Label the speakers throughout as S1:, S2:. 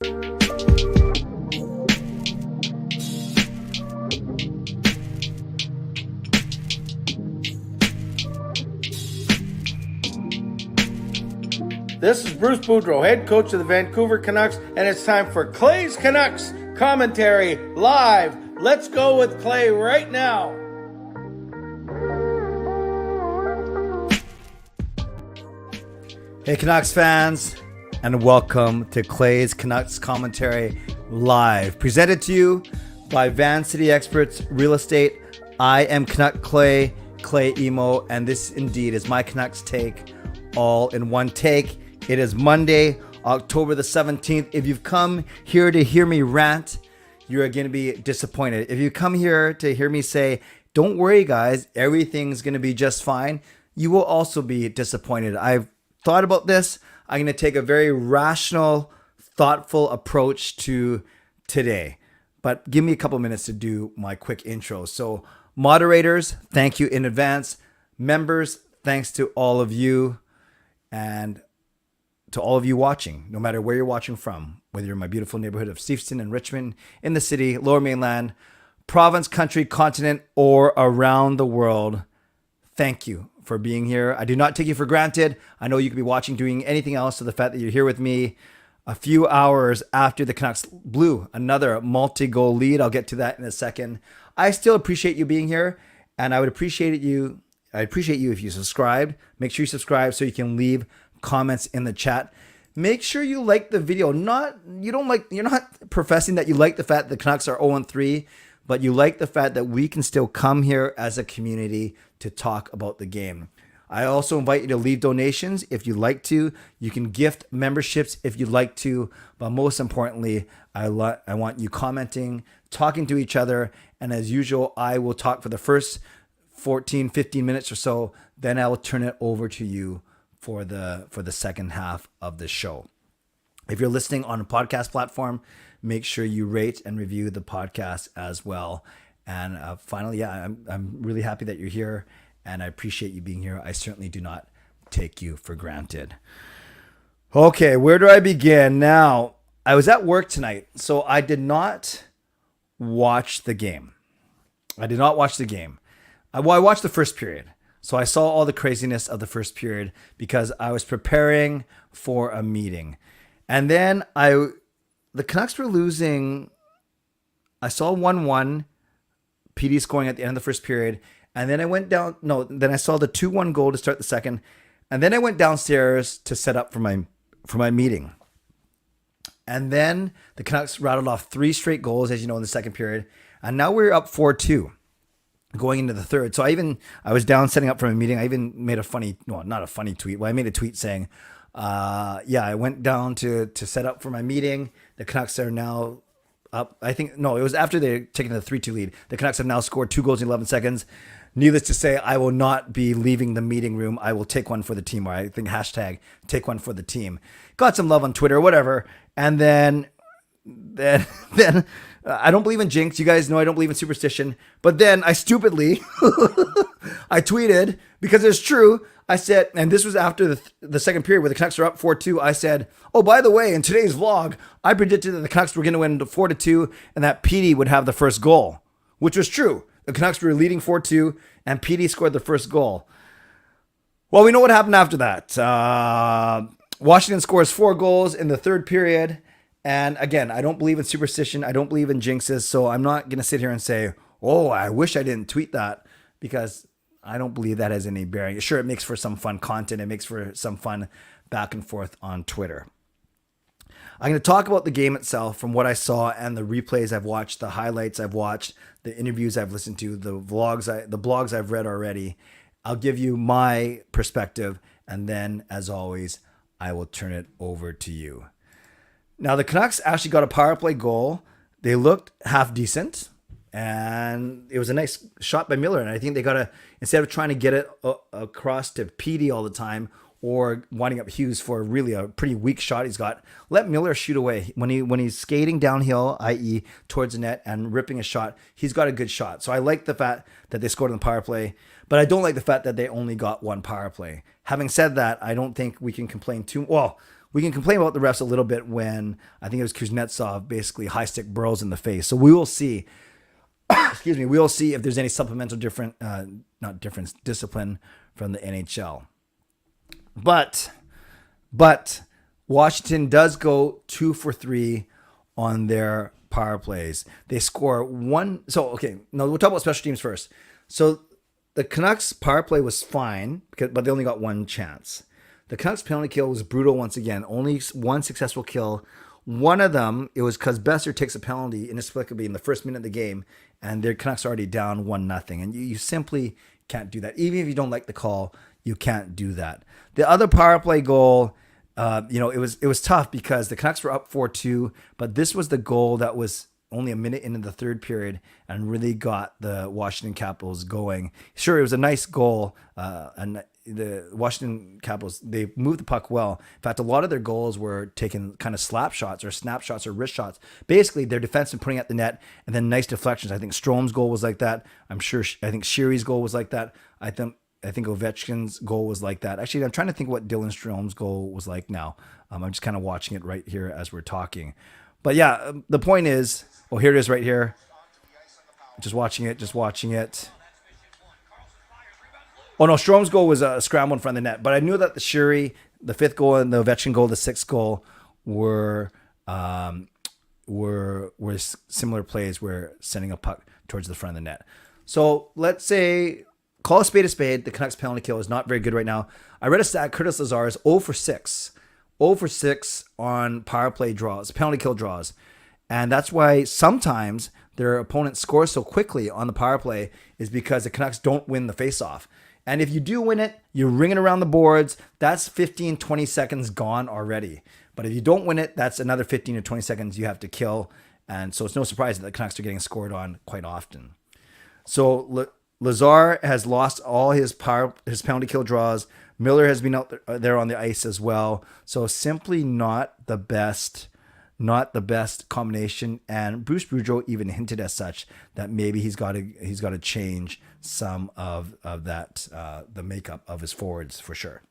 S1: This is Bruce Boudreau, head coach of the Vancouver Canucks, and it's time for Clay's Canucks commentary live. Let's go with Clay right now.
S2: Hey Canucks fans, and welcome to Clay's Canucks commentary live, presented to you by Van City Experts Real Estate. I am Canuck Clay Emo, and this indeed is my Canucks take, all in one take. It is Monday, October the 17th. If you've come here to hear me rant, you're going to be disappointed. If you come here to hear me say, don't worry guys, everything's going to be just fine, you will also be disappointed. I've thought about this. I'm going to take a very rational, thoughtful approach to today. But give me a couple minutes to do my quick intro. So moderators, thank you in advance. Members, thanks to all of you. And to all of you watching, no matter where you're watching from, whether you're in my beautiful neighborhood of Steveston and Richmond, in the city, Lower Mainland, province, country, continent, or around the world, thank you for being here. I do not take you for granted. I know you could be watching doing anything else, so the fact that you're here with me a few hours after the Canucks blew another multi-goal lead, I'll get to that in a second. I still appreciate you being here, and I appreciate you if you subscribed. Make sure you subscribe so you can leave comments in the chat. Make sure you like the video. You're not professing that you like the fact that the Canucks are 0-3, but you like the fact that we can still come here as a community to talk about the game. I also invite you to leave donations if you'd like to. You can gift memberships if you'd like to, but most importantly, I want you commenting, talking to each other, and as usual, I will talk for the first 15 minutes or so, then I will turn it over to you for the second half of the show. If you're listening on a podcast platform, make sure you rate and review the podcast as well. And finally, I'm really happy that you're here, and I appreciate you being here. I certainly do not take you for granted. Okay, where do I begin? Now, I was at work tonight, so I did not watch the game. I watched the first period. So I saw all the craziness of the first period because I was preparing for a meeting. And then the Canucks were losing. I saw 1-1, PD scoring at the end of the first period. And then I went down. No, then I saw the 2-1 goal to start the second. And then I went downstairs to set up for my meeting. And then the Canucks rattled off 3 straight goals, as you know, in the second period. And now we're up 4-2. Going into the third. So I was down setting up for a meeting. I even made not a funny tweet. Well, I made a tweet saying, I went down to set up for my meeting. The Canucks are now up. It was after they're taking the 3-2 lead. The Canucks have now scored 2 goals in 11 seconds. Needless to say, I will not be leaving the meeting room. I will take one for the team, or I think hashtag take one for the team. Got some love on Twitter, whatever. And then I don't believe in jinx. You guys know I don't believe in superstition. But then I stupidly, I tweeted, because it's true. I said, and this was after the second period where the Canucks are up 4-2. I said, oh, by the way, in today's vlog, I predicted that the Canucks were going to win 4-2 and that PD would have the first goal, which was true. The Canucks were leading 4-2 and PD scored the first goal. Well, we know what happened after that. Washington scores 4 goals in the third period. And again, I don't believe in superstition. I don't believe in jinxes. So I'm not going to sit here and say, oh, I wish I didn't tweet that, because I don't believe that has any bearing. Sure, it makes for some fun content. It makes for some fun back and forth on Twitter. I'm going to talk about the game itself from what I saw and the replays I've watched, the highlights I've watched, the interviews I've listened to, the blogs I've read already. I'll give you my perspective, and then, as always, I will turn it over to you. Now, the Canucks actually got a power play goal. They looked half decent, and it was a nice shot by Miller. And I think they got to, instead of trying to get it across to PD all the time, or winding up Hughes for really a pretty weak shot he's got, let Miller shoot away. When he's skating downhill, i.e. towards the net and ripping a shot, he's got a good shot. So I like the fact that they scored on the power play. But I don't like the fact that they only got one power play. Having said that, I don't think we can complain too well. We can complain about the refs a little bit when I think it was Kuznetsov basically high stick Burrows in the face. So we will see. Excuse me. We will see if there's any supplemental discipline from the NHL. But Washington does go 2 for 3 on their power plays. They score one. So okay, no, we'll talk about special teams first. So the Canucks power play was fine, but they only got one chance. The Canucks penalty kill was brutal once again. Only one successful kill. One of them, it was because Besser takes a penalty inexplicably in the first minute of the game, and their Canucks are already down 1-0. And you simply can't do that. Even if you don't like the call, you can't do that. The other power play goal, it was tough because the Canucks were up 4-2, but this was the goal that was only a minute into the third period and really got the Washington Capitals going. Sure, it was a nice goal, and the Washington Capitals, they moved the puck well. In fact, a lot of their goals were taking kind of slap shots or snap shots or wrist shots. Basically, their defenseman putting at the net and then nice deflections. I think Strome's goal was like that. I think Sheary's goal was like that. I think Ovechkin's goal was like that. Actually, I'm trying to think what Dylan Strome's goal was like now. I'm just kind of watching it right here as we're talking. But yeah, the point is, here it is right here. Just watching it. Oh no, Strome's goal was a scramble in front of the net. But I knew that the Sheary, the 5th goal, and the Ovechkin goal, the 6th goal, were similar plays where sending a puck towards the front of the net. So let's say, call a spade. The Canucks penalty kill is not very good right now. I read a stat, Curtis Lazar is 0 for 6. 0 for 6 on power play draws, penalty kill draws. And that's why sometimes their opponent scores so quickly on the power play is because the Canucks don't win the faceoff. And if you do win it, you're ringing around the boards. That's 15, 20 seconds gone already. But if you don't win it, that's another 15 to 20 seconds you have to kill. And so it's no surprise that the Canucks are getting scored on quite often. So Lazar has lost all his penalty kill draws. Miller has been out there on the ice as well. So simply not the best combination. And Bruce Boudreau even hinted as such that maybe he's got to change some of that the makeup of his forwards for sure.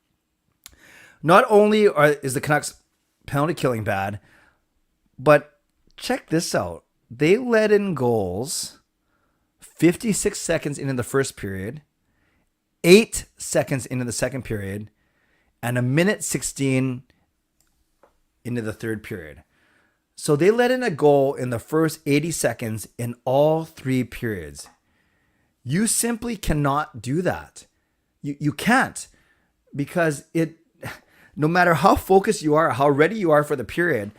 S2: Not only is the Canucks penalty killing bad, but check this out. They let in goals 56 seconds into the first period, 8 seconds into the second period, and a minute 16 into the third period. So they let in a goal in the first 80 seconds in all 3 periods. You simply cannot do that. You can't, because no matter how focused you are, how ready you are for the period,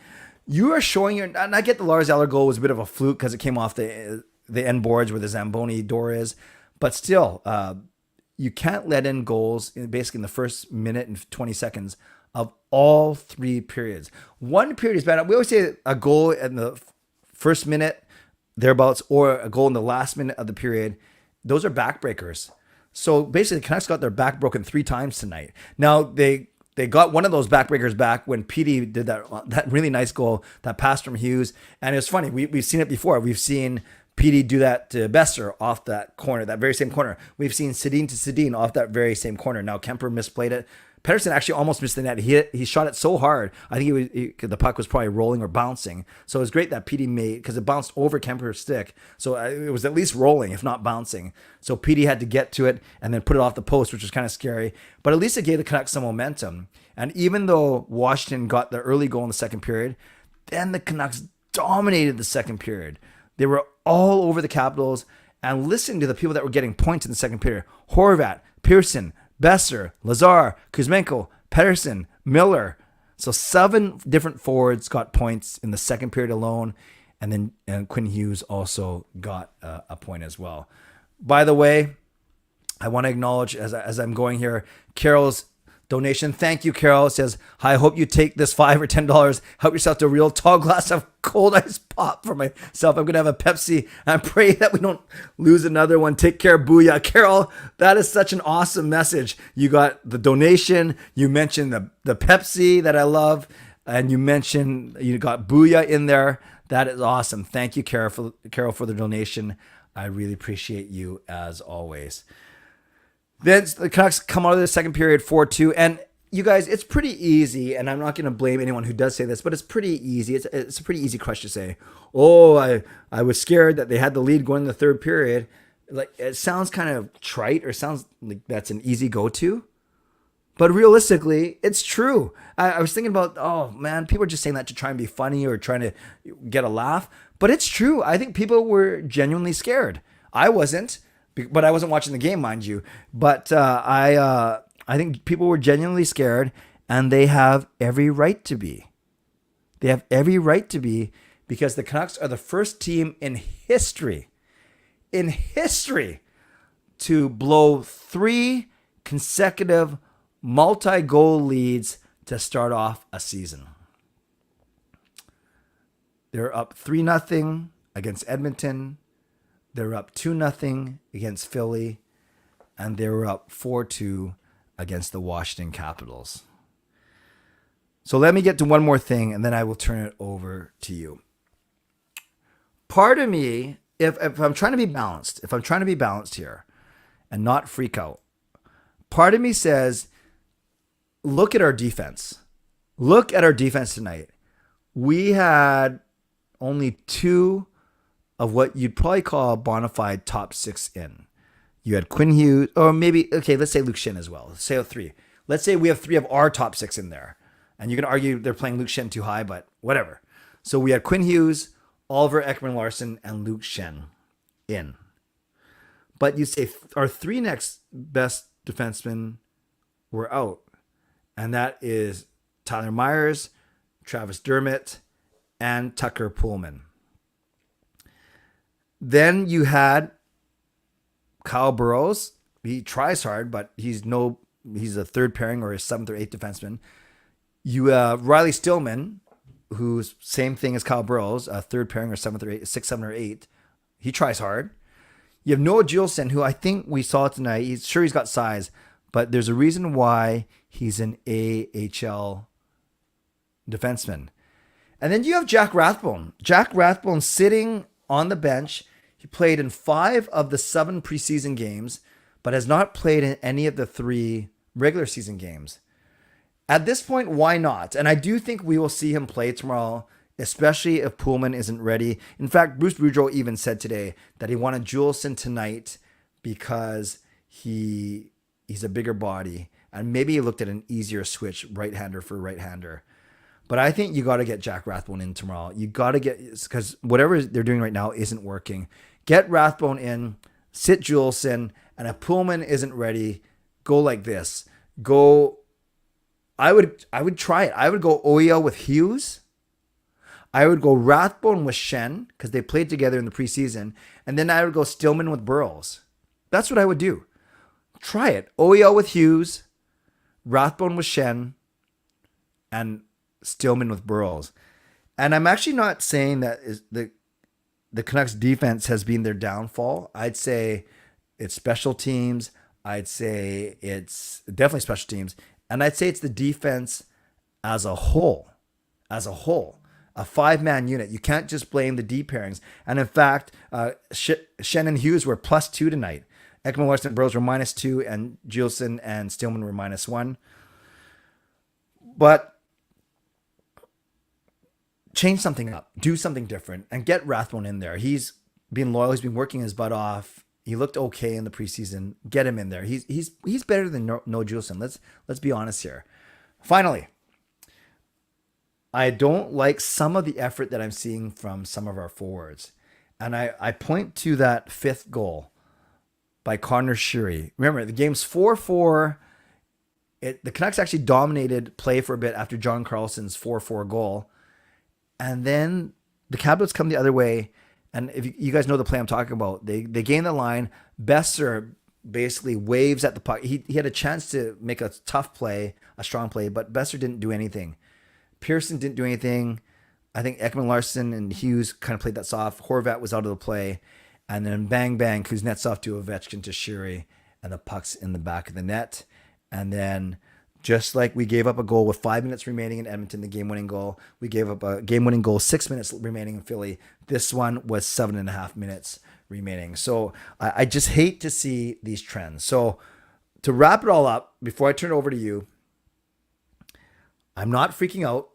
S2: you are showing and I get the Lars Eller goal was a bit of a fluke because it came off the end boards where the Zamboni door is, but still, you can't let in goals basically in the first minute and 20 seconds of all 3 periods. One period is bad. We always say a goal in the first minute, thereabouts, or a goal in the last minute of the period. Those are backbreakers. So basically, the Canucks got their back broken 3 times tonight. Now, they got one of those backbreakers back when Petey did that really nice goal, that pass from Hughes. And it was funny. We've seen it before. We've seen Petey do that to Besser off that corner, that very same corner. We've seen Sedin to Sedin off that very same corner. Now, Kemper misplayed it. Pettersson actually almost missed the net. He shot it so hard. I think the puck was probably rolling or bouncing. So it was great that Petey made, because it bounced over Kemper's stick. So it was at least rolling, if not bouncing. So Petey had to get to it and then put it off the post, which was kind of scary. But at least it gave the Canucks some momentum. And even though Washington got the early goal in the second period, then the Canucks dominated the second period. They were all over the Capitals. And listening to the people that were getting points in the second period, Horvat, Pearson, Besser, Lazar, Kuzmenko, Pettersson, Miller. So 7 different forwards got points in the second period alone. And then Quinn Hughes also got a point as well. By the way, I want to acknowledge as I'm going here, Carol's donation. Thank you, Carol. It says, "Hi, I hope you take this $5 or $10. Help yourself to a real tall glass of cold ice pop for myself. I'm going to have a Pepsi. I pray that we don't lose another one. Take care, booyah." Carol, that is such an awesome message. You got the donation. You mentioned the Pepsi that I love. And you mentioned you got booyah in there. That is awesome. Thank you, Carol, for the donation. I really appreciate you as always. Then the Canucks come out of the second period 4-2. And you guys, it's pretty easy. And I'm not going to blame anyone who does say this, but it's pretty easy. It's a pretty easy crush to say, oh, I was scared that they had the lead going in the third period. Like, it sounds kind of trite or sounds like that's an easy go-to. But realistically, it's true. I was thinking about, oh man, people are just saying that to try and be funny or trying to get a laugh. But it's true. I think people were genuinely scared. I wasn't, but I wasn't watching the game, mind you. But I think people were genuinely scared, and they have every right to be. They have every right to be, because the Canucks are the first team in history to blow 3 consecutive multi-goal leads to start off a season. They're up 3-0 against Edmonton. They're up 2-0 against Philly. And they were up 4-2 against the Washington Capitals. So let me get to one more thing, and then I will turn it over to you. Part of me, if I'm trying to be balanced here and not freak out, part of me says, look at our defense. Look at our defense tonight. We had only 2 of what you'd probably call a bona fide top 6 in. You had Quinn Hughes, or maybe, okay, let's say Luke Shin as well. Let's say 3. Let's say we have 3 of our top 6 in there. And you can argue they're playing Luke Shin too high, but whatever. So we had Quinn Hughes, Oliver Ekman-Larsson, and Luke Shin in. But you say our 3 next best defensemen were out. And that is Tyler Myers, Travis Dermott, and Tucker Pullman. Then you had Kyle Burrows. He tries hard, but he's a third pairing or a 7th or 8th defenseman. You have Riley Stillman, who's same thing as Kyle Burrows, a third pairing or 7th or 8th, 6, 7, or 8. He tries hard. You have Noah Juleson, who I think we saw tonight. He's got size, but there's a reason why he's an AHL defenseman. And then you have Jack Rathbone. Jack Rathbone sitting on the bench. He played in 5 of the 7 preseason games, but has not played in any of the 3 regular season games. At this point, why not? And I do think we will see him play tomorrow, especially if Pullman isn't ready. In fact, Bruce Boudreau even said today that he wanted Juleson tonight because he's a bigger body. And maybe he looked at an easier switch, right-hander for right-hander. But I think you got to get Jack Rathbone in tomorrow. You got to get, because whatever they're doing right now isn't working. Get Rathbone in, sit Juleson, and if Pullman isn't ready, go like this. I would try it. I would go OEL with Hughes. I would go Rathbone with Shen, because they played together in the preseason. And then I would go Stillman with Burrows. That's what I would do. Try it. OEL with Hughes, Rathbone with Shen, and Stillman with Burrows. And I'm actually not saying that the Canucks defense has been their downfall. I'd say it's special teams. I'd say it's definitely special teams. And I'd say it's the defense as a whole. A 5-man unit. You can't just blame the D pairings. And in fact, Shannon Hughes were +2 tonight. Ekman-Larsson and Burrows were -2, and Juleson and Stillman were -1. But change something up. Do something different. And get Rathbone in there. He's been loyal. He's been working his butt off. He looked okay in the preseason. Get him in there. He's better than no Juleson. Let's be honest here. Finally, I don't like some of the effort that I'm seeing from some of our forwards. And I point to that 5th goal by Connor Sheary. Remember, the game's 4-4. The Canucks actually dominated play for a bit after John Carlson's 4-4 goal. And then the Capitals come the other way. And if you guys know the play I'm talking about, they gain the line. Besser basically waves at the puck. He had a chance to make a tough play, a strong play, but Besser didn't do anything. Pearson didn't do anything. I think Ekman-Larsson and Hughes kind of played that soft. Horvat was out of the play. And then bang, bang, Kuznetsov to Ovechkin to Sheary, and the puck's in the back of the net. And then just like we gave up a goal with 5 minutes remaining in Edmonton, the game-winning goal, we gave up a game-winning goal 6 minutes remaining in Philly. This one was 7.5 minutes remaining. So I just hate to see these trends. So to wrap it all up, before I turn it over to you, I'm not freaking out.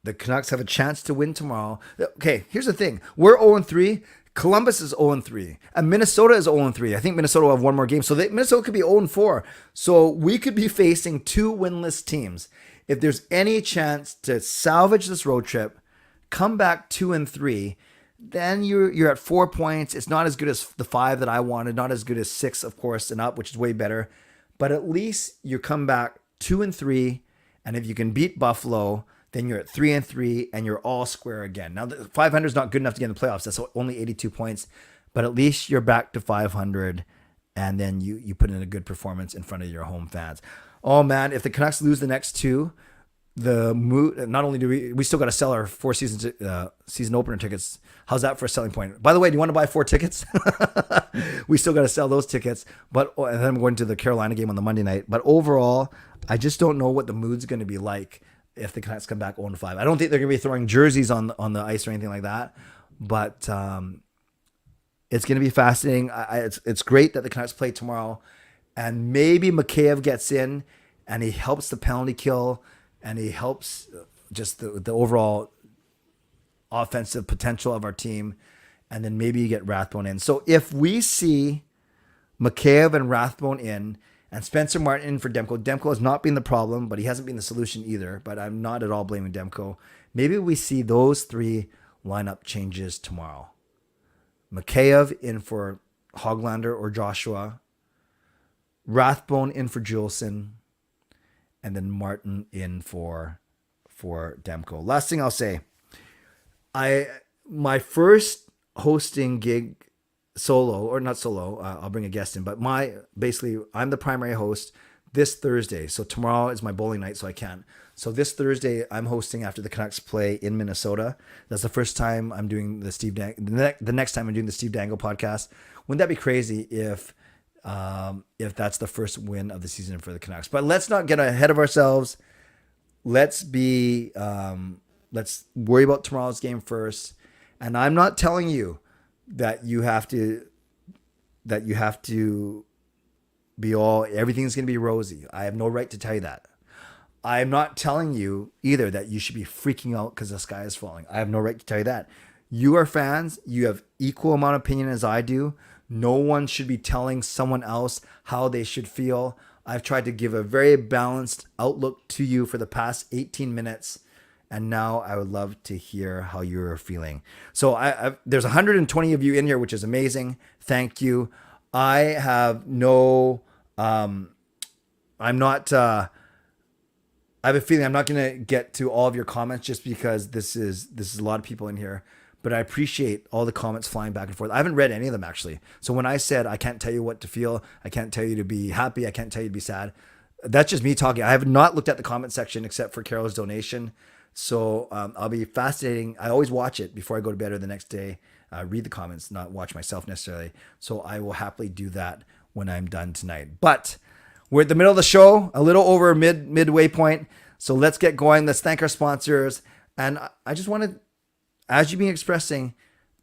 S2: The Canucks have a chance to win tomorrow. Okay, here's the thing. We're 0-3. Columbus is 0-3. And Minnesota is 0-3. I think Minnesota will have one more game. So Minnesota could be 0-4. So we could be facing 2 winless teams. If there's any chance to salvage this road trip, come back 2-3, then you're at 4 points. It's not as good as the 5 that I wanted. Not as good as 6, of course, and up, which is way better. But at least you come back 2-3. And if you can beat Buffalo, then you're at 3-3 and you're all square again. Now, 500 is not good enough to get in the playoffs. That's only 82 points. But at least you're back to 500, and then you put in a good performance in front of your home fans. Oh, man, if the Canucks lose the next 2, not only do we still got to sell our 4 season opener tickets. How's that for a selling point? By the way, do you want to buy 4 tickets? We still got to sell those tickets. And then I'm going to the Carolina game on the Monday night. But overall, I just don't know what the mood's going to be like if the Canucks come back 0-5. I don't think they're going to be throwing jerseys on the ice or anything like that. But it's going to be fascinating. It's great that the Canucks play tomorrow. And maybe Mikheyev gets in and he helps the penalty kill and he helps just the overall offensive potential of our team. And then maybe you get Rathbone in. So if we see Mikheyev and Rathbone in, and Spencer Martin in for Demko. Demko has not been the problem, but he hasn't been the solution either. But I'm not at all blaming Demko. Maybe we see those 3 lineup changes tomorrow. Mikheyev in for Hoglander or Joshua. Rathbone in for Juleson. And then Martin in for Demko. Last thing I'll say. My first hosting gig solo, or not solo, I'll bring a guest in, but I'm the primary host this Thursday. So tomorrow is my bowling night, so I can't. So this Thursday, I'm hosting after the Canucks play in Minnesota. That's the first time I'm doing the next time I'm doing the Steve Dangle podcast. Wouldn't that be crazy if that's the first win of the season for the Canucks? But let's not get ahead of ourselves. Let's worry about tomorrow's game first. And I'm not telling you that you have to be everything's going to be rosy. I have no right to tell you that. I am not telling you either that you should be freaking out because the sky is falling. I have no right to tell you that. You are fans. You have equal amount of opinion as I do. No one should be telling someone else how they should feel. I've tried to give a very balanced outlook to you for the past 18 minutes. And now I would love to hear how you're feeling. So there's 120 of you in here, which is amazing. Thank you. I have I have a feeling I'm not going to get to all of your comments just because this is a lot of people in here. But I appreciate all the comments flying back and forth. I haven't read any of them, actually. So when I said I can't tell you what to feel, I can't tell you to be happy, I can't tell you to be sad, that's just me talking. I have not looked at the comment section except for Carol's donation. So I'll be fascinating. I always watch it before I go to bed or the next day. Read the comments, not watch myself necessarily. So I will happily do that when I'm done tonight. But we're at the middle of the show, a little over midway point. So let's get going. Let's thank our sponsors. And I just want to, as you've been expressing,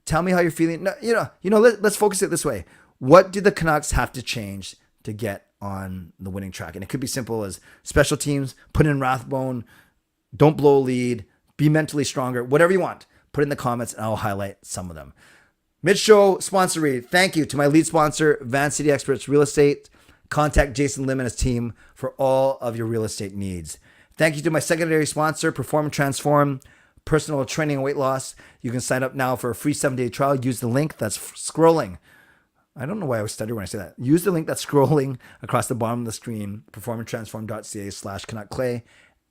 S2: tell me how you're feeling. Let's focus it this way. What do the Canucks have to change to get on the winning track? And it could be simple as special teams, put in Rathbone, don't blow a lead, be mentally stronger, whatever you want. Put in the comments and I'll highlight some of them. Mid-show sponsor read. Thank you to my lead sponsor, Van City Experts Real Estate. Contact Jason Lim and his team for all of your real estate needs. Thank you to my secondary sponsor, Perform and Transform, personal training and weight loss. You can sign up now for a free 7-day trial. Use the link that's scrolling. I don't know why I was stuttering when I say that. Use the link that's scrolling across the bottom of the screen, performandtransform.ca/CanuckClay,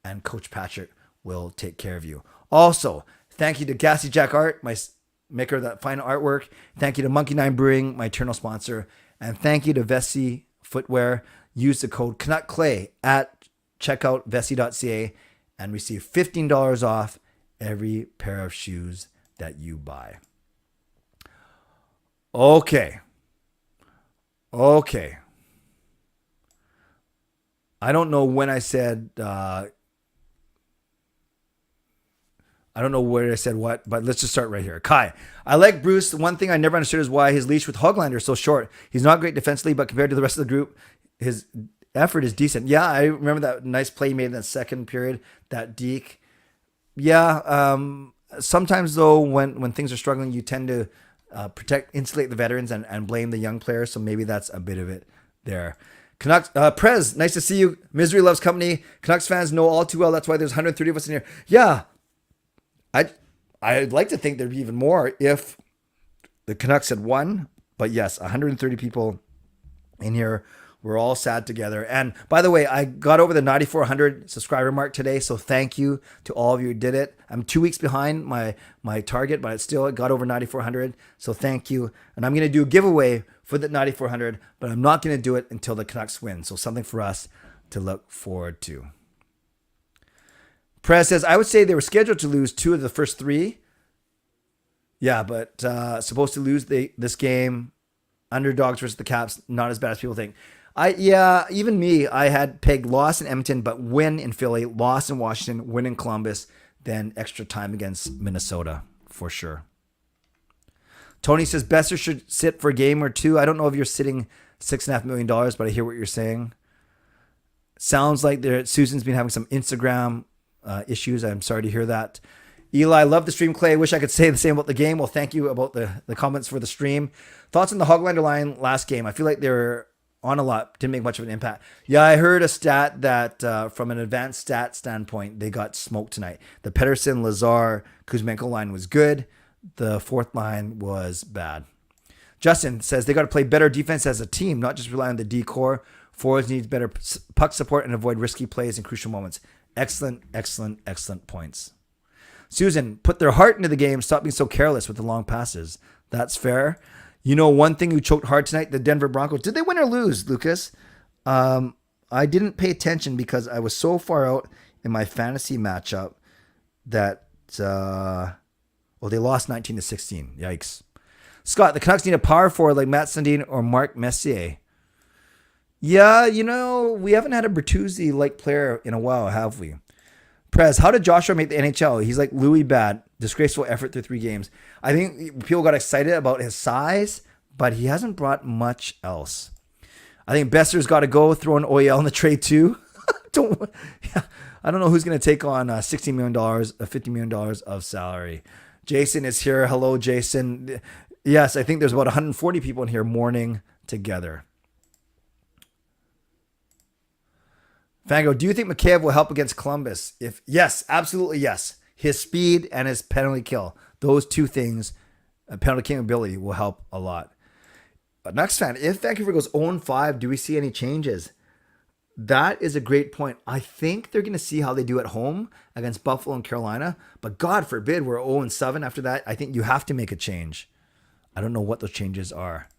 S2: and Coach Patrick will take care of you. Also, thank you to Gassy Jack Art, my maker of that fine artwork. Thank you to Monkey 9 Brewing, my eternal sponsor. And thank you to Vessi Footwear. Use the code CanuckClay at checkout vessi.ca and receive $15 off every pair of shoes that you buy. Okay. I don't know when I said... I don't know where I said what, but let's just start right here. Kai, I like Bruce. The one thing I never understood is why his leash with Hoglander is so short. He's not great defensively, but compared to the rest of the group, his effort is decent. Yeah, I remember that nice play he made in that second period, that deke. Yeah, sometimes though, when things are struggling, you tend to insulate the veterans and blame the young players. So maybe that's a bit of it there. Canucks, Prez, nice to see you. Misery loves company. Canucks fans know all too well. That's why there's 130 of us in here. Yeah, I'd like to think there'd be even more if the Canucks had won. But yes, 130 people in here. We're all sad together. And by the way, I got over the 9,400 subscriber mark today. So thank you to all of you who did it. I'm 2 weeks behind my target, but it got over 9,400. So thank you. And I'm going to do a giveaway for the 9,400, but I'm not going to do it until the Canucks win. So something for us to look forward to. Prez says, I would say they were scheduled to lose 2 of the first 3. Yeah, but supposed to lose this game. Underdogs versus the Caps, not as bad as people think. Even me, I had pegged loss in Edmonton, but win in Philly, loss in Washington, win in Columbus, then extra time against Minnesota, for sure. Tony says, Besser should sit for a game or 2. I don't know if you're sitting $6.5 million, but I hear what you're saying. Sounds like Susan's been having some Instagram issues. I'm sorry to hear that. Eli, love the stream, Clay. Wish I could say the same about the game. Well, thank you about the comments for the stream. Thoughts on the Hoglander line last game? I feel like they were on a lot. Didn't make much of an impact. Yeah, I heard a stat that from an advanced stat standpoint, they got smoked tonight. The Pedersen, Lazar, Kuzmenko line was good. The fourth line was bad. Justin says they got to play better defense as a team, not just rely on the D core. Forwards need better puck support and avoid risky plays in crucial moments. Excellent, excellent, excellent points. Susan, put their heart into the game. Stop being so careless with the long passes. That's fair. You know, one thing who choked hard tonight, the Denver Broncos. Did they win or lose, Lucas? I didn't pay attention because I was so far out in my fantasy matchup that, they lost 19-16. Yikes. Scott, the Canucks need a power forward like Matt Sundin or Mark Messier. Yeah, we haven't had a Bertuzzi-like player in a while, have we? Prez, how did Joshua make the NHL? He's like Louis Bad. Disgraceful effort through 3 games. I think people got excited about his size, but he hasn't brought much else. I think Besser's got to go, throw an OEL in the trade too. I don't know who's going to take on $16 million, $50 million of salary. Jason is here. Hello, Jason. Yes, I think there's about 140 people in here mourning together. Fango, do you think Mikheyev will help against Columbus? Yes, absolutely yes. His speed and his penalty kill. Those 2 things, penalty killing ability, will help a lot. But next fan, if Vancouver goes 0-5, do we see any changes? That is a great point. I think they're going to see how they do at home against Buffalo and Carolina. But God forbid we're 0-7 after that. I think you have to make a change. I don't know what those changes are.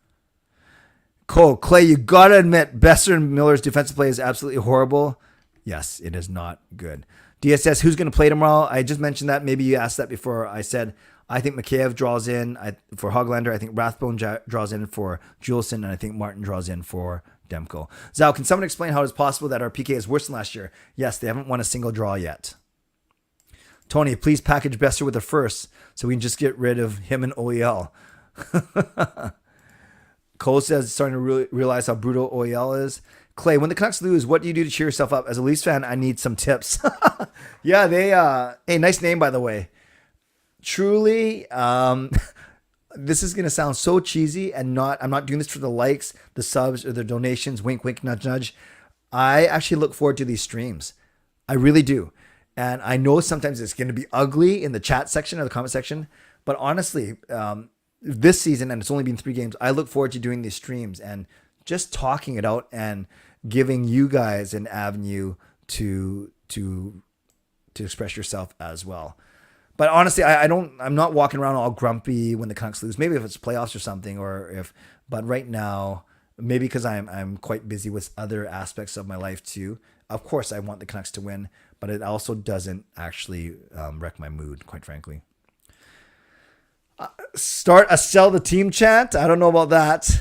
S2: Cole, Clay, you got to admit, Besser and Miller's defensive play is absolutely horrible. Yes, it is not good. DSS, who's going to play tomorrow? I just mentioned that. Maybe you asked that before. I said, I think Mikheyev draws in for Hoglander. I think Rathbone draws in for Juleson. And I think Martin draws in for Demko. Zal, can someone explain how it's possible that our PK is worse than last year? Yes, they haven't won a single draw yet. Tony, please package Besser with a first so we can just get rid of him and OEL. Cole says it's starting to really realize how brutal OEL is. Clay, when the Canucks lose, what do you do to cheer yourself up? As a Leafs fan, I need some tips. Yeah, hey, nice name, by the way. Truly, this is going to sound so cheesy and I'm not doing this for the likes, the subs, or the donations. Wink, wink, nudge, nudge. I actually look forward to these streams. I really do. And I know sometimes it's going to be ugly in the chat section or the comment section, but honestly, this season, and it's only been 3 games, I look forward to doing these streams and just talking it out and giving you guys an avenue to express yourself as well. But honestly, I'm not walking around all grumpy when the Canucks lose. Maybe if it's playoffs or something, but right now, maybe because I'm quite busy with other aspects of my life too. Of course, I want the Canucks to win, but it also doesn't actually wreck my mood, quite frankly. Start a sell the team chant. I don't know about that.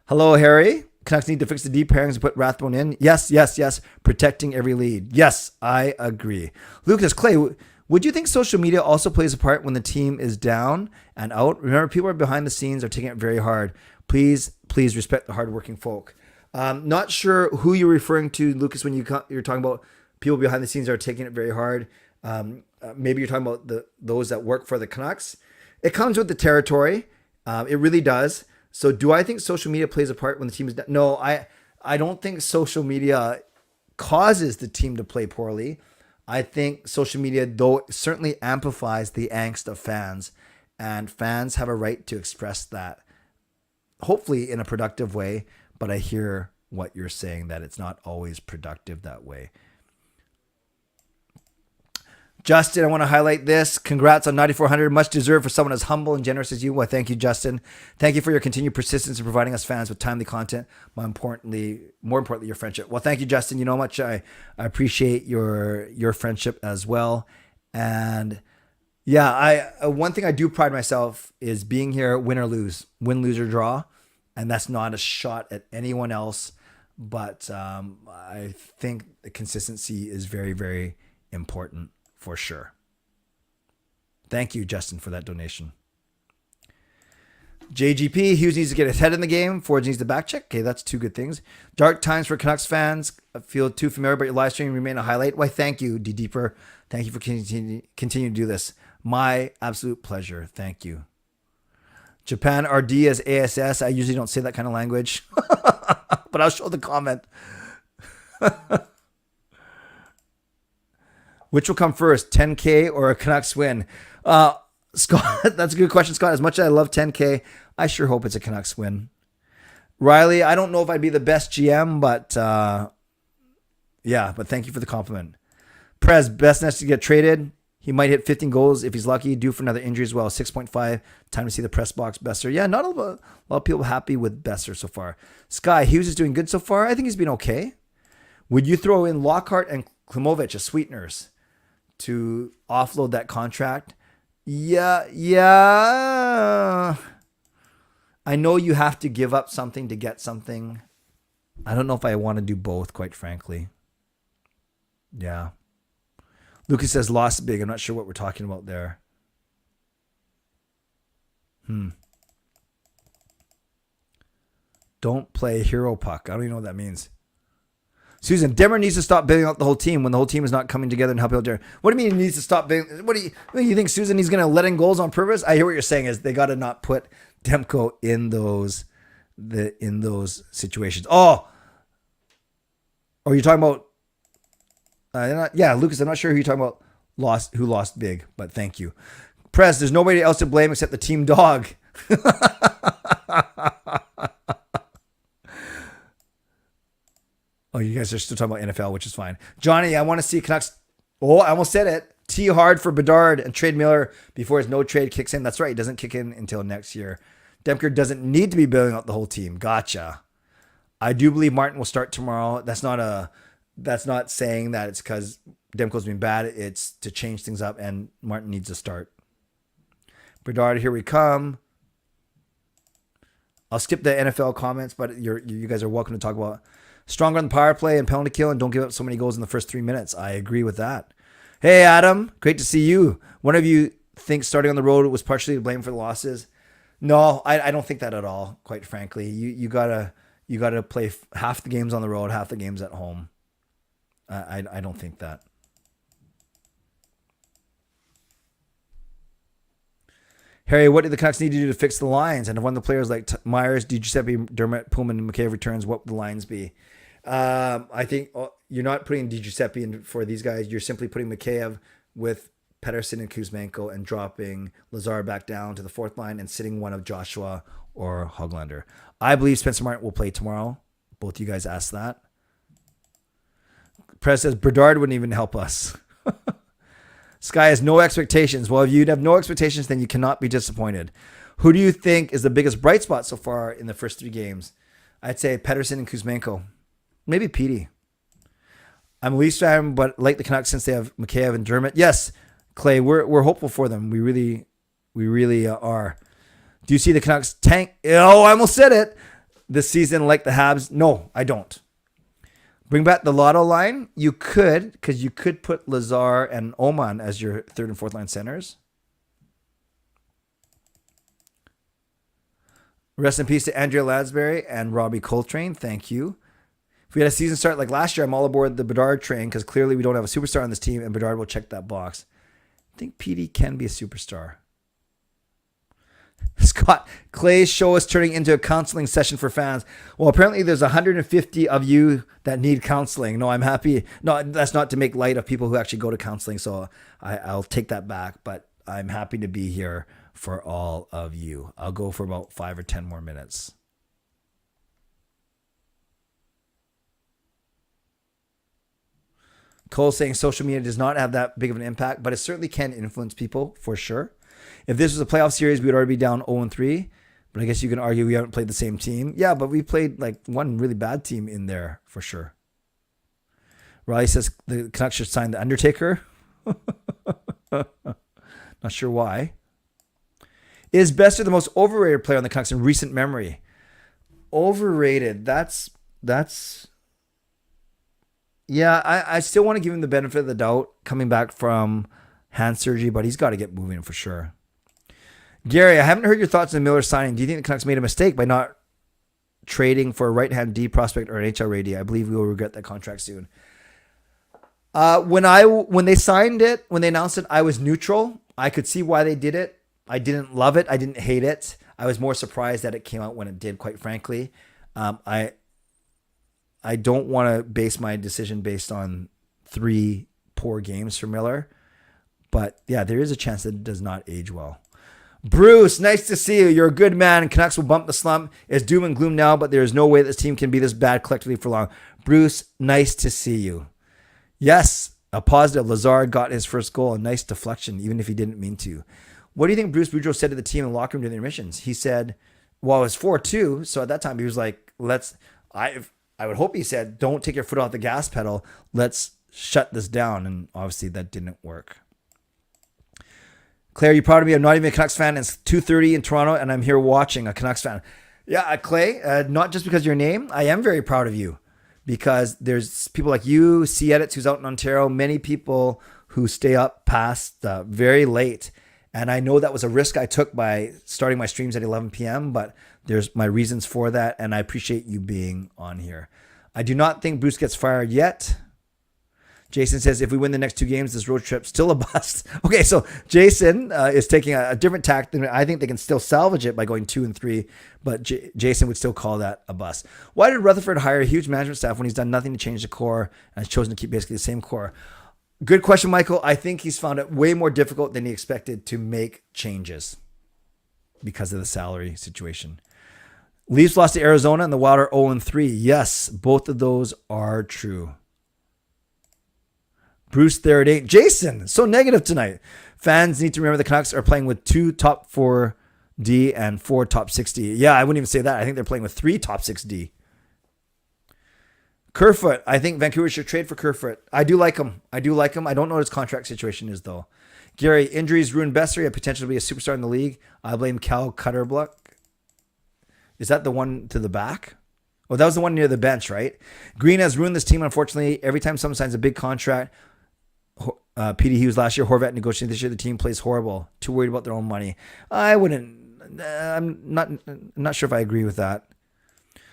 S2: Hello, Harry. Canucks need to fix the deep pairings and put Rathbone in. Yes. Protecting every lead. Yes, I agree. Lucas, Clay, would you think social media also plays a part when the team is down and out? Remember, people are behind the scenes are taking it very hard. Please please respect the hardworking folk. Not sure who you're referring to, Lucas, when you're talking about people behind the scenes are taking it very hard. Maybe you're talking about those that work for the Canucks. It comes with the territory. It really does. So do I think social media plays a part when the team is done? No, I don't think social media causes the team to play poorly. I think social media, though, certainly amplifies the angst of fans, and fans have a right to express that, hopefully in a productive way. But I hear what you're saying, that it's not always productive that way. Justin, I want to highlight this. Congrats on 9,400. Much deserved for someone as humble and generous as you. Well, thank you, Justin. Thank you for your continued persistence in providing us fans with timely content. More importantly, your friendship. Well, thank you, Justin. You know how much I appreciate your friendship as well. And yeah, one thing I do pride myself is being here, win or lose, win, lose or draw. And that's not a shot at anyone else. But I think the consistency is very, very important. For sure. Thank you, Justin, for that donation. JGP, Hughes needs to get his head in the game. Forge needs to back check. Okay, that's two good things. Dark times for Canucks fans. I feel too familiar, but your live stream remain a highlight. Why, thank you, D Deeper. Thank you for continuing to do this. My absolute pleasure. Thank you. Japan RD as ASS. I usually don't say that kind of language, but I'll show the comment. Which will come first, 10K or a Canucks win? Scott, that's a good question, Scott. As much as I love 10K, I sure hope it's a Canucks win. Riley, I don't know if I'd be the best GM, but but thank you for the compliment. Prez, best next to get traded. He might hit 15 goals if he's lucky. Due for another injury as well. 6.5. Time to see the press box. Besser. Yeah, not a lot of people happy with Besser so far. Sky, Hughes is doing good so far. I think he's been okay. Would you throw in Lockhart and Klimovich as sweeteners to offload that contract? Yeah. I know you have to give up something to get something. I don't know if I want to do both, quite frankly. Yeah. Lucas says lost big. I'm not sure what we're talking about there. Don't play hero puck. I don't even know what that means. Susan, Demmer needs to stop bailing out the whole team when the whole team is not coming together and helping out Demmer. What do you mean he needs to stop bailing? What do you think, Susan? He's going to let in goals on purpose? I hear what you're saying is they got to not put Demko in those situations. Oh, are you talking about? Lucas. I'm not sure who you're talking about. Who lost big? But thank you, Press. There's nobody else to blame except the team dog. Oh, you guys are still talking about NFL, which is fine. Johnny, I want to see Canucks. Oh, I almost said it. T hard for Bedard and trade Miller before his no trade kicks in. That's right. It doesn't kick in until next year. Demker doesn't need to be building out the whole team. Gotcha. I do believe Martin will start tomorrow. That's not saying that it's because Demko's been bad. It's to change things up, and Martin needs to start. Bedard, here we come. I'll skip the NFL comments, but you guys are welcome to talk about stronger on the power play and penalty kill, and don't give up so many goals in the first 3 minutes. I agree with that. Hey, Adam, great to see you. One of you thinks starting on the road was partially to blame for the losses. No, I don't think that at all, quite frankly. You gotta play half the games on the road, half the games at home. I don't think that. Harry, what do the Canucks need to do to fix the lines? And if one of the players like Myers, DiGiuseppe, Dermott, Pullman, and McKay returns, what would the lines be? I think you're not putting DiGiuseppe in for these guys. You're simply putting Mikheyev with Pettersson and Kuzmenko and dropping Lazar back down to the fourth line and sitting one of Joshua or Hoglander. I believe Spencer Martin will play tomorrow. Both you guys asked that. Press says Bedard wouldn't even help us. Sky has no expectations. Well, if you'd have no expectations, then you cannot be disappointed. Who do you think is the biggest bright spot so far in the first 3 games? I'd say Pettersson and Kuzmenko. Maybe Petey. I'm a Leafs fan, but like the Canucks since they have Mikheyev and Dermott. Yes, Clay, we're hopeful for them. We really are. Do you see the Canucks tank? Oh, I almost said it. This season like the Habs? No, I don't. Bring back the Lotto line. You could, because you could put Lazar and Oman as your third and fourth line centers. Rest in peace to Andrea Lansbury and Robbie Coltrane. Thank you. If we had a season start like last year, I'm all aboard the Bedard train because clearly we don't have a superstar on this team, and Bedard will check that box. I think PD can be a superstar. Scott, Clay's show is turning into a counseling session for fans. Well, apparently there's 150 of you that need counseling. No, I'm happy. No, that's not to make light of people who actually go to counseling, so I'll take that back. But I'm happy to be here for all of you. I'll go for about 5 or 10 more minutes. Cole saying social media does not have that big of an impact, but it certainly can influence people for sure. If this was a playoff series, we would already be down 0-3. But I guess you can argue we haven't played the same team. Yeah, but we played like one really bad team in there for sure. Riley says the Canucks should sign the Undertaker. Not sure why. Is Besser the most overrated player on the Canucks in recent memory? Overrated. That's. Yeah, I still want to give him the benefit of the doubt coming back from hand surgery, but he's got to get moving for sure. Gary, I haven't heard your thoughts on the Miller signing. Do you think the Canucks made a mistake by not trading for a right-hand D prospect or an HL I believe we will regret that contract soon. When they signed it, when they announced it, I was neutral. I could see why they did it. I didn't love it. I didn't hate it. I was more surprised that it came out when it did, quite frankly. I don't want to base my decision based on 3 poor games for Miller. But yeah, there is a chance that it does not age well. Bruce, nice to see you. You're a good man. Canucks will bump the slump. It's doom and gloom now, but there is no way this team can be this bad collectively for long. Bruce, nice to see you. Yes, a positive. Lazard got his first goal. A nice deflection, even if he didn't mean to. What do you think Bruce Boudreau said to the team in the locker room during the intermissions? He said, well, it was 4-2. So at that time, he was like, I would hope he said, don't take your foot off the gas pedal. Let's shut this down. And obviously that didn't work. Claire, you proud of me? I'm not even a Canucks fan. It's 2:30 in Toronto, and I'm here watching a Canucks fan. Yeah, Clay, not just because of your name. I am very proud of you because there's people like you, C-Edits, who's out in Ontario, many people who stay up past very late. And I know that was a risk I took by starting my streams at 11 p.m., but there's my reasons for that, and I appreciate you being on here. I do not think Bruce gets fired yet. Jason says, if we win the next 2 games, this road trip's still a bust. Okay, so Jason is taking a different tact. I think they can still salvage it by going 2-3, but Jason would still call that a bust. Why did Rutherford hire a huge management staff when he's done nothing to change the core and has chosen to keep basically the same core? Good question, Michael. I think he's found it way more difficult than he expected to make changes because of the salary situation. Leafs lost to Arizona and the Wild are 0-3. Yes, both of those are true. Bruce there at 8. Jason, so negative tonight. Fans need to remember the Canucks are playing with 2 top 4 D and 4 top 6 D. Yeah, I wouldn't even say that. I think they're playing with 3 top 6 D. Kerfoot, I think Vancouver should trade for Kerfoot. I do like him. I don't know what his contract situation is, though. Gary, injuries ruined Besser. He had potential to be a superstar in the league. I blame Cal Cutterbluck. Is that the one to the back? Oh, that was the one near the bench, right? Green has ruined this team, unfortunately. Every time someone signs a big contract, PD Hughes last year, Horvat negotiating this year, the team plays horrible. Too worried about their own money. I'm not sure if I agree with that.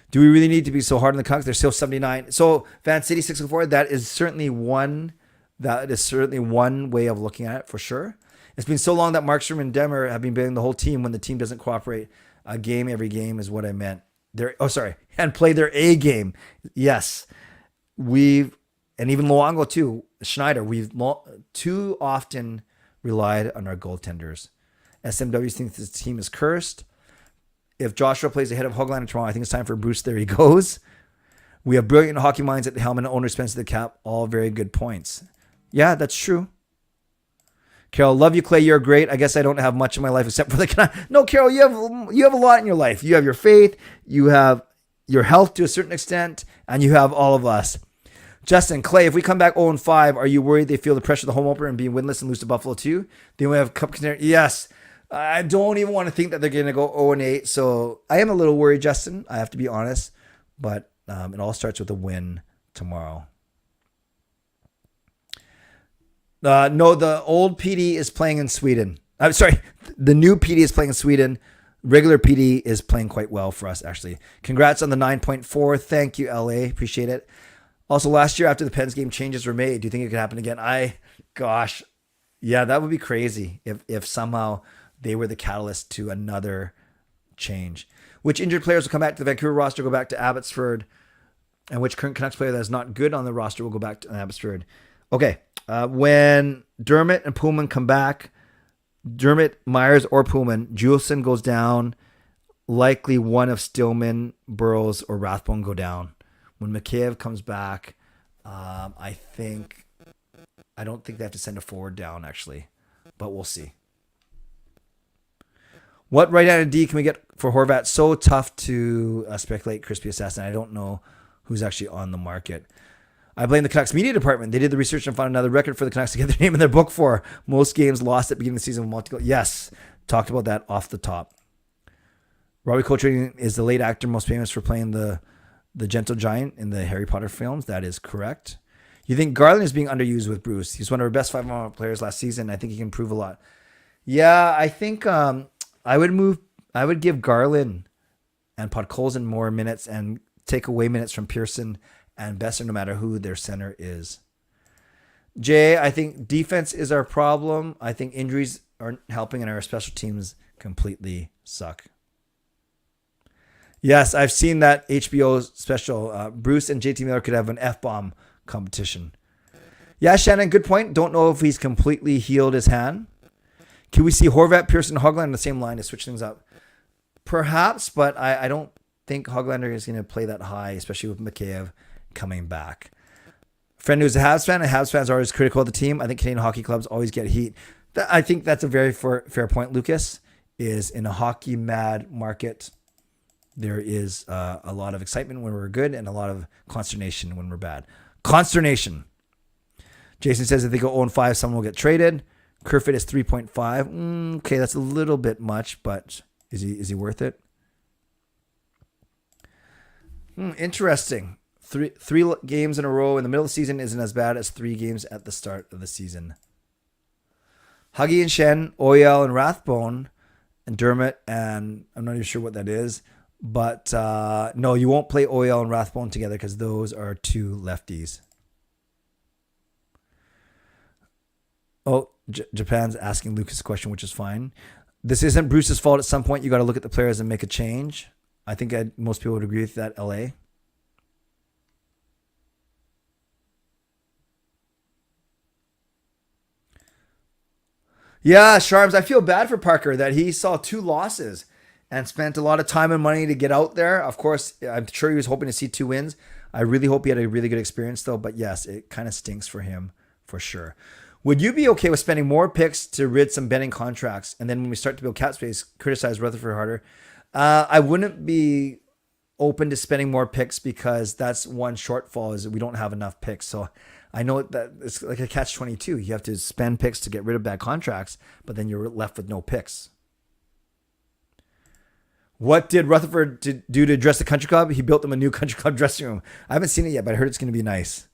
S2: Do we really need to be so hard on the Canucks? They're still 79. So Van City 604, that is certainly one way of looking at it for sure. It's been so long that Markstrom and Demmer have been bailing the whole team when the team doesn't cooperate. A game every game is what I meant. And play their A game. Yes. And even Luongo too, Schneider, we've too often relied on our goaltenders. SMW thinks this team is cursed. If Joshua plays ahead of Höglander tomorrow, I think it's time for Bruce. There he goes. We have brilliant hockey minds at the helm and owner spends the cap. All very good points. Yeah, that's true. Carol, love you, Clay. You're great. I guess I don't have much in my life except for the... No, Carol, you have a lot in your life. You have your faith. You have your health to a certain extent. And you have all of us. Justin, Clay, if we come back 0-5, are you worried they feel the pressure of the home opener and being winless and lose to Buffalo too? They only have cup contender. Yes. I don't even want to think that they're going to go 0-8. So I am a little worried, Justin. I have to be honest. But it all starts with a win tomorrow. No, the old PD is playing in Sweden. I'm sorry. The new PD is playing in Sweden. Regular PD is playing quite well for us, actually. Congrats on the 9.4. Thank you, LA. Appreciate it. Also, last year after the Pens game, changes were made. Do you think it could happen again? Yeah, that would be crazy if somehow they were the catalyst to another change. Which injured players will come back to the Vancouver roster, go back to Abbotsford, and which current Canucks player that is not good on the roster will go back to Abbotsford. Okay, when Dermott and Pullman come back, Dermott, Myers, or Pullman, Juleson goes down. Likely one of Stillman, Burrows, or Rathbone go down. When Mikheyev comes back, I don't think they have to send a forward down, actually. But we'll see. What right-handed D can we get for Horvat? So tough to speculate. Crispy Assassin. I don't know who's actually on the market. I blame the Canucks media department. They did the research and found another record for the Canucks to get their name in their book for. Most games lost at the beginning of the season with multiple. Yes, talked about that off the top. Robbie Coltrane is the late actor most famous for playing the Gentle Giant in the Harry Potter films. That is correct. You think Garland is being underused with Bruce? He's one of our best 5-on-1 players last season. I think he can improve a lot. Yeah, I think I would give Garland and Podkolzin more minutes and take away minutes from Pearson and Besser, no matter who their center is. Jay, I think defense is our problem. I think injuries aren't helping, and our special teams completely suck. Yes, I've seen that HBO special. Bruce and JT Miller could have an F-bomb competition. Yeah, Shannon, good point. Don't know if he's completely healed his hand. Can we see Horvat, Pearson, Hoglander on the same line to switch things up? Perhaps, but I don't think Hoglander is going to play that high, especially with Mikheyev coming back. Friend who's a Habs fan, and Habs fans are always critical of the team. I think Canadian hockey clubs always get heat. I think that's a very fair point, Lucas, is in a hockey-mad market, there is a lot of excitement when we're good and a lot of consternation when we're bad. Consternation. Jason says if they go 0-5, someone will get traded. Kerfoot is 3.5. Okay, that's a little bit much, but is he worth it? Interesting. Three games in a row in the middle of the season isn't as bad as 3 games at the start of the season. Huggy and Shen, Oyel and Rathbone, and Dermott, and I'm not even sure what that is. But no, you won't play Oyel and Rathbone together because those are 2 lefties. Oh, Japan's asking Lucas a question, which is fine. This isn't Bruce's fault. At some point, you got to look at the players and make a change. I think most people would agree with that, LA. Yeah, Sharms, I feel bad for Parker that he saw 2 losses and spent a lot of time and money to get out there. Of course, I'm sure he was hoping to see 2 wins. I really hope he had a really good experience, though. But yes, it kind of stinks for him, for sure. Would you be okay with spending more picks to rid some Benning contracts, and then when we start to build cap space, criticize Rutherford harder? I wouldn't be open to spending more picks because that's one shortfall is that we don't have enough picks. So I know that it's like a catch-22. You have to spend picks to get rid of bad contracts, but then you're left with no picks. What did Rutherford do to address the country club? He built them a new country club dressing room. I haven't seen it yet, but I heard it's going to be nice.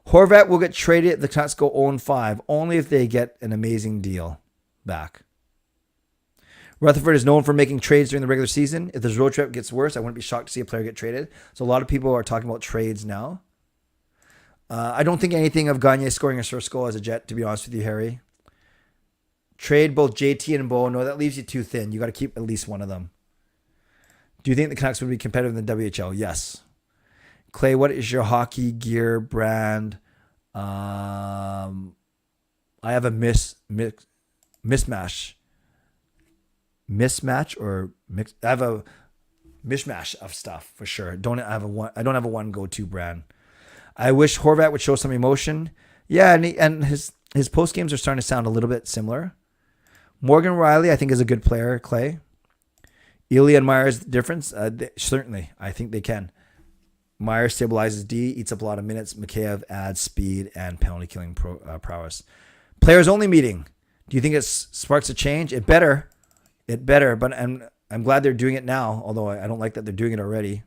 S2: Horvat will get traded if the Canucks go 0-5, only if they get an amazing deal back. Rutherford is known for making trades during the regular season. If this road trip gets worse, I wouldn't be shocked to see a player get traded. So a lot of people are talking about trades now. I don't think anything of Gagne scoring his first goal as a Jet, to be honest with you, Harry. Trade both JT and Bo. No, that leaves you too thin. You got to keep at least one of them. Do you think the Canucks would be competitive in the WHL? Yes. Clay, what is your hockey gear brand? I have a mismatch. Mismatch or mix? I have a mishmash of stuff for sure. I don't have a one go-to brand. I wish Horvat would show some emotion. Yeah, and his post games are starting to sound a little bit similar. Morgan Riley, I think, is a good player. Clay, Ilya and Myers difference? Certainly, I think they can. Myers stabilizes D, eats up a lot of minutes. Mikheyev adds speed and penalty killing prowess. Players only meeting. Do you think it sparks a change? It better. But I'm glad they're doing it now, although I don't like that they're doing it already.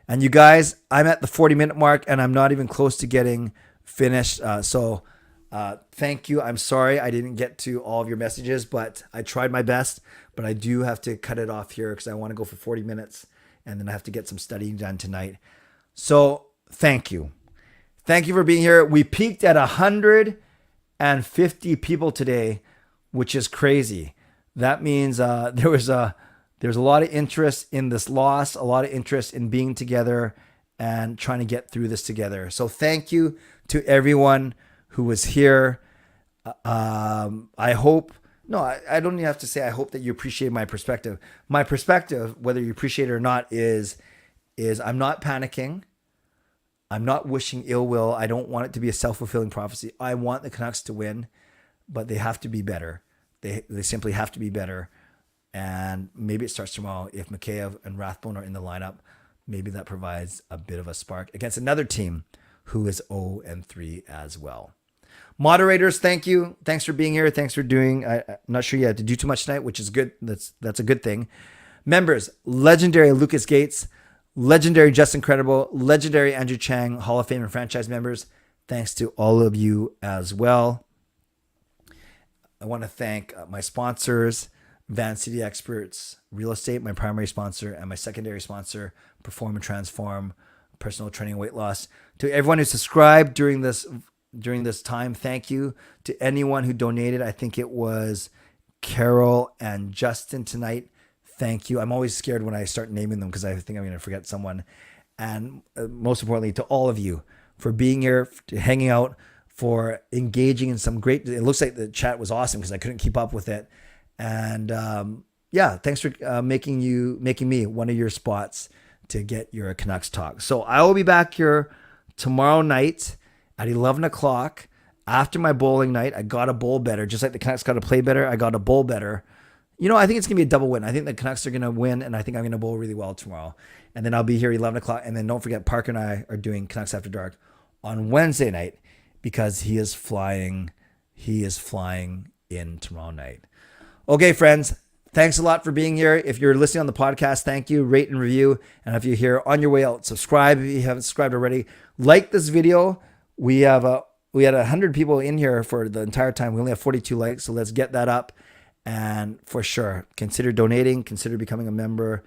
S2: And you guys, I'm at the 40-minute mark, and I'm not even close to getting finished. So Thank you. I'm sorry I didn't get to all of your messages, but I tried my best. But I do have to cut it off here because I want to go for 40 minutes and then I have to get some studying done tonight. So thank you. Thank you for being here. We peaked at 150 people today, which is crazy. That means there's a lot of interest in this loss, a lot of interest in being together and trying to get through this together. So thank you to everyone who was here. I hope, no, I don't even have to say I hope that you appreciate my perspective. My perspective, whether you appreciate it or not, is I'm not panicking. I'm not wishing ill will. I don't want it to be a self-fulfilling prophecy. I want the Canucks to win, but they have to be better. They simply have to be better. And maybe it starts tomorrow. If Mikheyev and Rathbone are in the lineup, maybe that provides a bit of a spark against another team who is 0-3 as well. Moderators, thank you. Thanks for being here. Thanks for doing. I'm not sure you had to do too much tonight, which is good. That's a good thing. Members, legendary Lucas Gates, legendary Justin Credible, legendary Andrew Chang, Hall of Fame and franchise members. Thanks to all of you as well. I want to thank my sponsors, Van City Experts Real Estate, my primary sponsor, and my secondary sponsor, Perform and Transform, personal training and weight loss. To everyone who subscribed during this time, thank you. To anyone who donated, I think it was Carol and Justin tonight. Thank you. I'm always scared when I start naming them because I think I'm going to forget someone. And most importantly, to all of you for being here, to hanging out, for engaging in some great, it looks like the chat was awesome because I couldn't keep up with it. And thanks for making me one of your spots to get your Canucks talk. So I will be back here tomorrow night at 11 o'clock after my bowling night. I got a bowl better, just like the Canucks got to play better. I got a bowl better. I think it's going to be a double win. I think the Canucks are going to win, and I think I'm going to bowl really well tomorrow. And then I'll be here 11 o'clock. And then don't forget, Parker and I are doing Canucks After Dark on Wednesday night because he is flying in tomorrow night. Okay, friends, thanks a lot for being here. If you're listening on the podcast, thank you. Rate and review. And if you're here on your way out, subscribe if you haven't subscribed already. Like this video. We had 100 people in here for the entire time. We only have 42 likes, so let's get that up. And for sure, consider donating, consider becoming a member.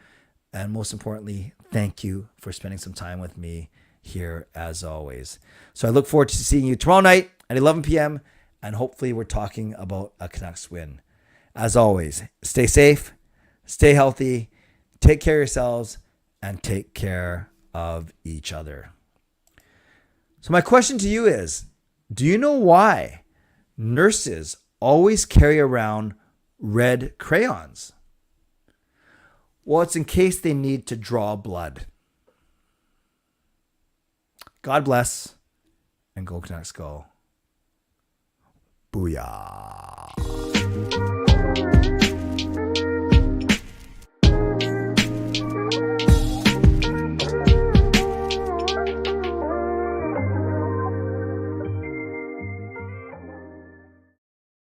S2: And most importantly, thank you for spending some time with me here as always. So I look forward to seeing you tomorrow night at 11 p.m. And hopefully we're talking about a Canucks win. As always, stay safe, stay healthy, take care of yourselves, and take care of each other. So my question to you is, do you know why nurses always carry around red crayons? Well, it's in case they need to draw blood. God bless, and go Canucks go. Booyah.